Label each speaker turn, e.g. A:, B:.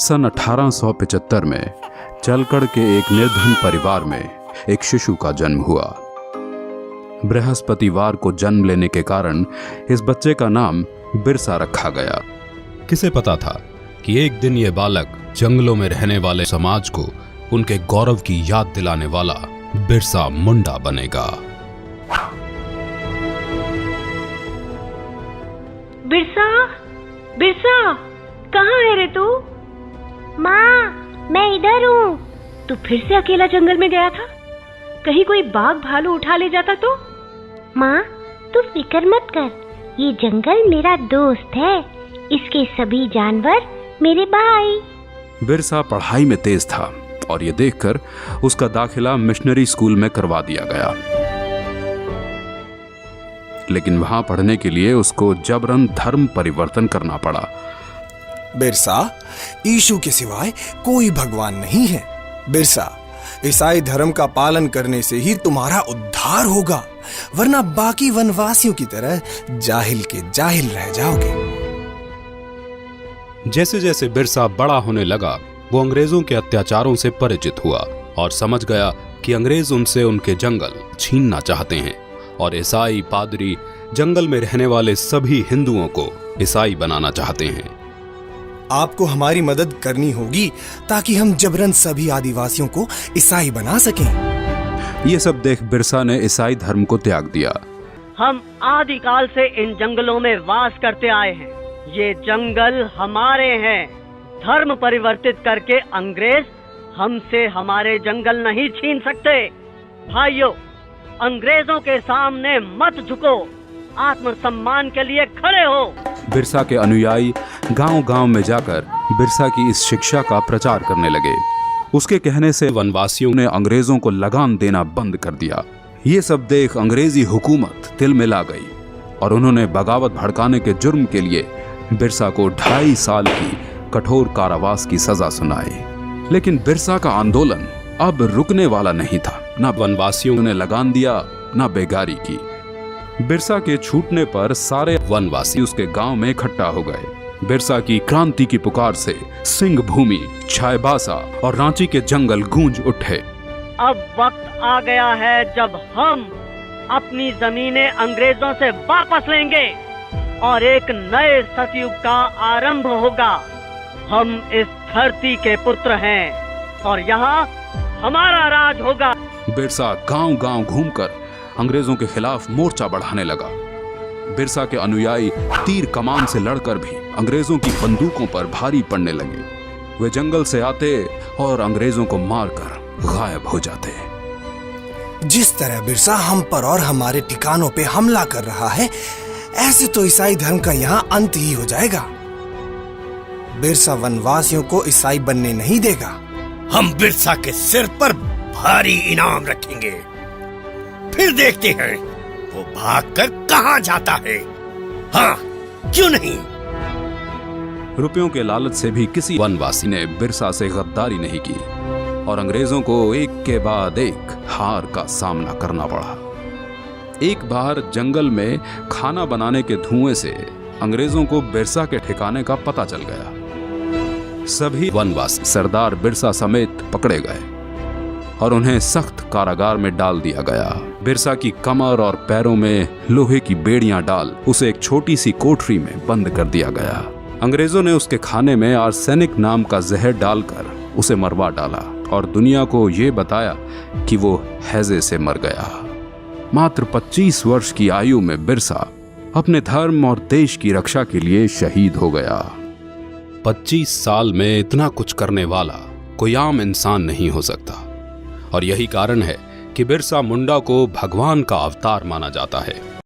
A: सन 1875 में चलकड़ के एक निर्धन परिवार में एक शिशु का जन्म हुआ। बृहस्पतिवार को जन्म लेने के कारण इस बच्चे का नाम बिरसा रखा गया। किसे पता था कि एक दिन ये बालक जंगलों में रहने वाले समाज को उनके गौरव की याद दिलाने वाला बिरसा मुंडा बनेगा।
B: बिरसा, बिरसा, कहाँ है रे तू?
C: माँ, मैं इधर हूँ।
B: तू फिर से अकेला जंगल में गया था? कहीं कोई बाघ भालू उठा ले जाता तो?
C: माँ, तू फिक्र मत कर, ये जंगल मेरा दोस्त है, इसके सभी जानवर मेरे भाई।
A: बिरसा पढ़ाई में तेज था और ये देखकर उसका दाखिला मिशनरी स्कूल में करवा दिया गया, लेकिन वहां पढ़ने के लिए उसको जबरन धर्म परिवर्तन करना पड़ा।
D: बिरसा, यीशु के सिवाय कोई भगवान नहीं है। बिरसा, ईसाई धर्म का पालन करने से ही तुम्हारा उद्धार होगा, वरना बाकी वनवासियों की तरह जाहिल के जाहिल रह जाओगे।
A: जैसे जैसे बिरसा बड़ा होने लगा, वो अंग्रेजों के अत्याचारों से परिचित हुआ और समझ गया कि अंग्रेज उनसे उनके जंगल छीनना चाहते हैं और ईसाई पादरी जंगल में रहने वाले सभी हिंदुओं को ईसाई बनाना चाहते हैं।
D: आपको हमारी मदद करनी होगी ताकि हम जबरन सभी आदिवासियों को ईसाई बना सकें।
A: ये सब देख बिरसा ने ईसाई धर्म को त्याग दिया।
E: हम आदिकाल से इन जंगलों में वास करते आए हैं, ये जंगल हमारे हैं। धर्म परिवर्तित करके अंग्रेज हमसे हमारे जंगल नहीं छीन सकते। भाइयों, अंग्रेजों के सामने मत झुको, आत्मसम्मान के लिए खड़े हो।
A: बिरसा के अनुयायी गांव-गांव में जाकर बिरसा की इस शिक्षा का प्रचार करने लगे। उसके कहने से वनवासियों ने अंग्रेजों को लगान देना बंद कर दिया। ये सब देख अंग्रेजी हुकूमत तिल में ला गई और उन्होंने बगावत भड़काने के जुर्म के लिए बिरसा को 2.5 साल की कठोर कारावास की सजा सुनाई। लेकिन बिरसा का आंदोलन अब रुकने वाला नहीं था। न वनवासियों ने लगान दिया, न बेगारी की। बिरसा के छूटने पर सारे वनवासी उसके गांव में इकट्ठा हो गए। बिरसा की क्रांति की पुकार से सिंह भूमि, चाईबासा और रांची के जंगल गूंज उठे।
E: अब वक्त आ गया है जब हम अपनी जमीनें अंग्रेजों से वापस लेंगे और एक नए सतयुग का आरंभ होगा। हम इस धरती के पुत्र हैं और यहाँ हमारा राज होगा।
A: बिरसा गांव-गांव घूमकर अंग्रेजों के खिलाफ मोर्चा बढ़ाने लगा। बिरसा के अनुयायी तीर कमान से लड़कर भी अंग्रेजों की बंदूकों पर भारी पड़ने लगे। वे जंगल से आते और अंग्रेजों को मारकर गायब हो जाते।
D: जिस तरह बिरसा हम पर और हमारे ठिकानों पे हमला कर रहा है, ऐसे तो ईसाई धर्म का यहाँ अंत ही हो जाएगा। बिरसा वनवासियों को ईसाई बनने नहीं देगा।
F: हम बिरसा के सिर पर भारी इनाम रखेंगे, फिर देखते हैं वो भागकर कहाँ जाता है। हाँ, क्यों नहीं?
A: रुपयों के लालच से भी किसी वनवासी ने बिरसा से गद्दारी नहीं की और अंग्रेजों को एक के बाद एक हार का सामना करना पड़ा। एक बार जंगल में खाना बनाने के धुएं से अंग्रेजों को बिरसा के ठिकाने का पता चल गया। सभी वनवासी सरदार बिरसा समेत पकड़े गए और उन्हें सख्त कारागार में डाल दिया गया। बिरसा की कमर और पैरों में लोहे की बेड़ियां डाल उसे एक छोटी सी कोठरी में बंद कर दिया गया। अंग्रेजों ने उसके खाने में आर्सेनिक नाम का जहर डालकर उसे मरवा डाला और दुनिया को ये बताया कि वो हैजे से मर गया। मात्र 25 वर्ष की आयु में बिरसा अपने धर्म और देश की रक्षा के लिए शहीद हो गया। 25 साल में इतना कुछ करने वाला कोई आम इंसान नहीं हो सकता और यही कारण है कि बिरसा मुंडा को भगवान का अवतार माना जाता है।